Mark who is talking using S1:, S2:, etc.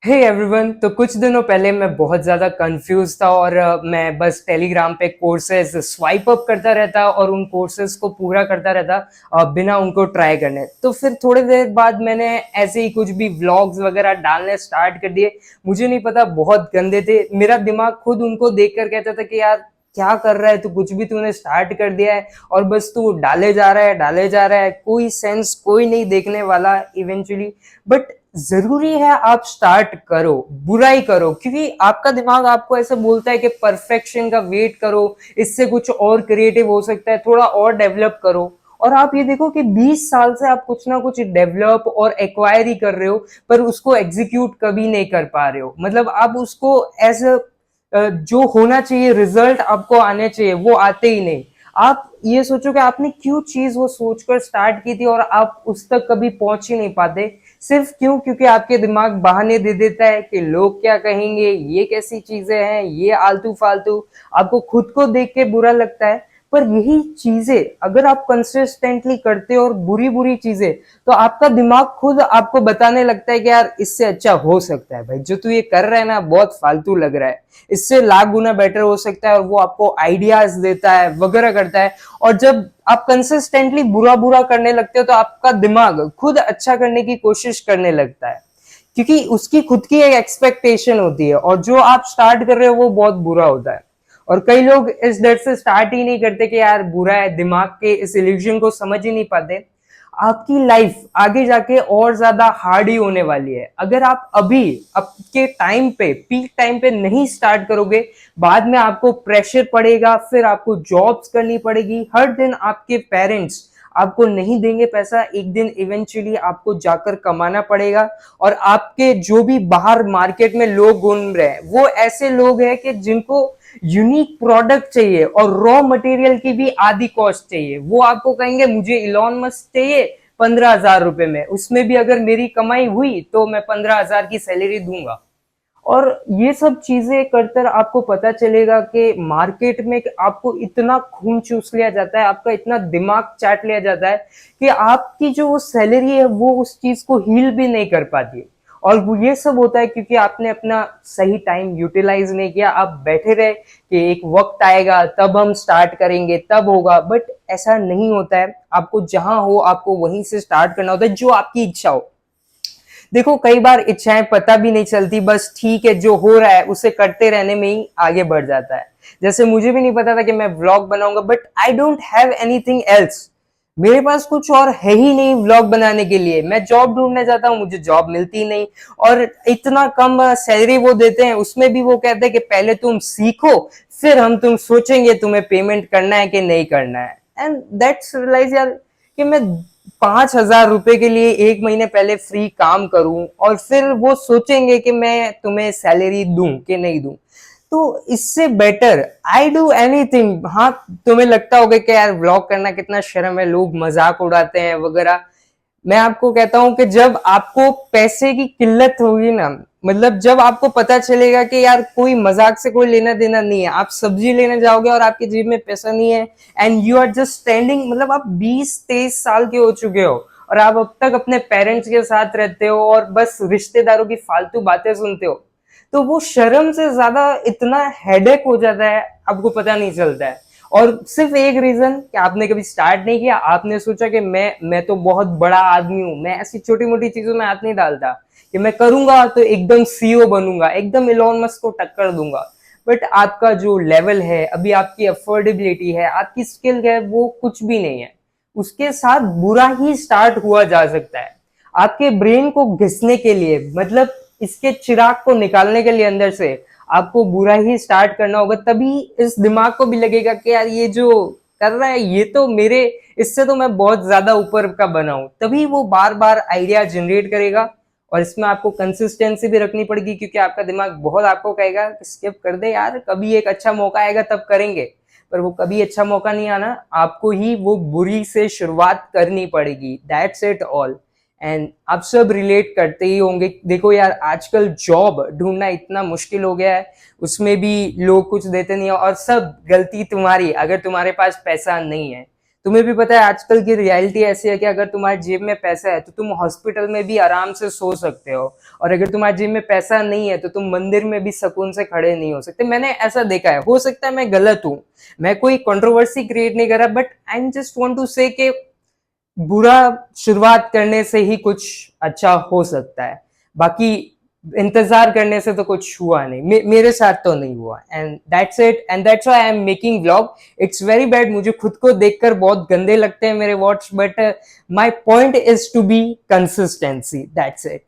S1: Hey everyone. तो कुछ दिनों पहले मैं बहुत ज़्यादा कंफ्यूज था और मैं बस टेलीग्राम पे कोर्सेज स्वाइप अप करता रहता और उन कोर्सेज को पूरा करता रहता बिना उनको ट्राई करने। तो फिर थोड़ी देर बाद मैंने ऐसे ही कुछ भी व्लॉग्स वगैरह डालने स्टार्ट कर दिए। मुझे नहीं पता, बहुत गंदे थे। मेरा दिमाग खुद उनको देख कर कहता था कि यार क्या कर रहा है तू, कुछ भी तूने स्टार्ट कर दिया है और बस तू डाले जा रहा है डाले जा रहा है, कोई सेंस कोई नहीं देखने वाला इवेंचुअली। बट जरूरी है आप स्टार्ट करो, बुराई करो, क्योंकि आपका दिमाग आपको ऐसे बोलता है कि परफेक्शन का वेट करो, इससे कुछ और क्रिएटिव हो सकता है, थोड़ा और डेवलप करो। और आप ये देखो कि 20 साल से आप कुछ ना कुछ डेवलप और एक्वायर ही कर रहे हो, पर उसको एग्जीक्यूट कभी नहीं कर पा रहे हो। मतलब आप उसको एज जो होना चाहिए, रिजल्ट आपको आने चाहिए, वो आते ही नहीं। आप ये सोचो कि आपने क्यों चीज वो सोचकर स्टार्ट की थी और आप उस तक कभी पहुंच ही नहीं पाते। सिर्फ क्यों? क्योंकि आपके दिमाग बहाने दे देता है कि लोग क्या कहेंगे, ये कैसी चीजें हैं, ये आलतू फालतू। आपको खुद को देख के बुरा लगता है। पर यही चीजें अगर आप कंसिस्टेंटली करते हो और बुरी बुरी चीजें, तो आपका दिमाग खुद आपको बताने लगता है कि यार इससे अच्छा हो सकता है, भाई जो तू ये कर रहा है ना बहुत फालतू लग रहा है, इससे लाख गुना बेटर हो सकता है। और वो आपको आइडियाज देता है वगैरह करता है। और जब आप कंसिस्टेंटली बुरा बुरा करने लगते हो तो आपका दिमाग खुद अच्छा करने की कोशिश करने लगता है, क्योंकि उसकी खुद की एक एक्सपेक्टेशन होती है और जो आप स्टार्ट कर रहे हो वो बहुत बुरा होता है। और कई लोग इस डर से स्टार्ट ही नहीं करते कि यार बुरा है, दिमाग के इस इल्यूजन को समझ ही नहीं पाते। आपकी लाइफ आगे जाके और ज्यादा हार्ड ही होने वाली है। अगर आप अभी आपके टाइम पे, पीक टाइम पे नहीं स्टार्ट करोगे, बाद में आपको प्रेशर पड़ेगा, फिर आपको जॉब्स करनी पड़ेगी, हर दिन आपके पेरेंट्स आपको नहीं देंगे पैसा, एक दिन इवेंचुअली आपको जाकर कमाना पड़ेगा। और आपके जो भी बाहर मार्केट में लोग घूम रहे हैं वो ऐसे लोग हैं कि जिनको यूनिक प्रोडक्ट चाहिए और रॉ मटेरियल की भी आधी कॉस्ट चाहिए। वो आपको कहेंगे मुझे इलॉन मस्क चाहिए 15,000 रुपए में, उसमें भी अगर मेरी कमाई हुई तो मैं 15,000 की सैलरी दूंगा। और ये सब चीजें करकर आपको पता चलेगा कि मार्केट में आपको इतना खून चूस लिया जाता है, आपका इतना दिमाग चाट लिया जाता है कि आपकी जो वो सैलरी है वो उस चीज को हील भी नहीं कर पाती। और वो ये सब होता है क्योंकि आपने अपना सही टाइम यूटिलाइज नहीं किया। आप बैठे रहे कि एक वक्त आएगा तब हम स्टार्ट करेंगे, तब होगा। बट ऐसा नहीं होता है। आपको जहां हो आपको वहीं से स्टार्ट करना होता है, जो आपकी इच्छा हो। देखो कई बार इच्छाएं पता भी नहीं चलती, बस ठीक है जो हो रहा है उसे करते रहने में ही आगे बढ़ जाता है। जैसे मुझे भी नहीं पता था कि मैं व्लॉग बनाऊंगा, but I don't have anything else. मेरे पास कुछ और है ही नहीं व्लॉग बनाने के लिए। मैं जॉब ढूंढने जाता हूँ, मुझे जॉब मिलती नहीं। और इतना कम सैलरी वो देते हैं, उसमें भी वो कहते हैं कि पहले तुम सीखो, फिर हम तुम सोचेंगे तुम्हें पेमेंट करना है कि नहीं करना है। एंड दैट्स रियलाइज यार कि मैं 5,000 रुपए के लिए एक महीने पहले फ्री काम करूं और फिर वो सोचेंगे कि मैं तुम्हें सैलरी दूं कि नहीं दूं। तो इससे बेटर आई डू एनीथिंग। हाँ, तुम्हें लगता होगा कि यार व्लॉग करना कितना शर्म है, लोग मजाक उड़ाते हैं वगैरह। मैं आपको कहता हूं कि जब आपको पैसे की किल्लत होगी ना, मतलब जब आपको पता चलेगा कि यार कोई मजाक से कोई लेना देना नहीं है, आप सब्जी लेने जाओगे और आपकी जेब में पैसा नहीं है and you are just standing, मतलब आप 20-23 साल के हो चुके हो और आप अब तक अपने पेरेंट्स के साथ रहते हो और बस रिश्तेदारों की फालतू बातें सुनते हो, तो वो शर्म से ज्यादा इतना हेडेक हो जाता है, आपको पता नहीं चलता है। और सिर्फ एक रीजन कि आपने कभी स्टार्ट नहीं किया, आपने सोचा कि मैं तो बहुत बड़ा आदमी हूं, मैं ऐसी छोटी मोटी चीजों में हाथ नहीं डालता, कि मैं करूंगा तो एकदम सीईओ बनूंगा, एकदम इलॉन मस्क को टक्कर दूंगा। बट आपका जो लेवल है अभी, आपकी अफोर्डेबिलिटी है, आपकी स्किल है, वो कुछ भी नहीं है। उसके साथ बुरा ही स्टार्ट हुआ जा सकता है। आपके ब्रेन को घिसने के लिए, मतलब इसके चिराग को निकालने के लिए अंदर से, आपको बुरा ही स्टार्ट करना होगा। तभी इस दिमाग को भी लगेगा कि यार ये जो कर रहा है ये तो मेरे, इससे तो मैं बहुत ज्यादा ऊपर का बना हूं। तभी वो बार बार आइडिया जनरेट करेगा। और इसमें आपको कंसिस्टेंसी भी रखनी पड़ेगी, क्योंकि आपका दिमाग बहुत आपको कहेगा स्किप कर दे यार, कभी एक अच्छा मौका आएगा तब करेंगे। पर वो कभी अच्छा मौका नहीं आना, आपको ही वो बुरी से शुरुआत करनी पड़ेगी। That's it all. एंड आप सब रिलेट करते ही होंगे। देखो यार आजकल जॉब ढूंढना इतना मुश्किल हो गया है, उसमें भी लोग कुछ देते नहीं है और सब गलती तुम्हारी अगर तुम्हारे पास पैसा नहीं है। तुम्हें भी पता है आजकल की रियलिटी ऐसी है कि अगर तुम्हारी जेब में पैसा है तो तुम हॉस्पिटल में भी आराम से सो सकते हो, और अगर तुम्हारी जेब में पैसा नहीं है तो तुम मंदिर में भी सुकून से खड़े नहीं हो सकते। मैंने ऐसा देखा है, हो सकता है मैं गलत हूँ, मैं कोई कंट्रोवर्सी क्रिएट नहीं कर रहा, but I just want to say कि बुरा शुरुआत करने से ही कुछ अच्छा हो सकता है, बाकी इंतजार करने से तो कुछ हुआ नहीं, मेरे साथ तो नहीं हुआ। And that's it, and that's why I am making vlog. It's very bad, मुझे खुद को देखकर बहुत गंदे लगते हैं मेरे वॉट्स, but my point is to be consistency, that's it.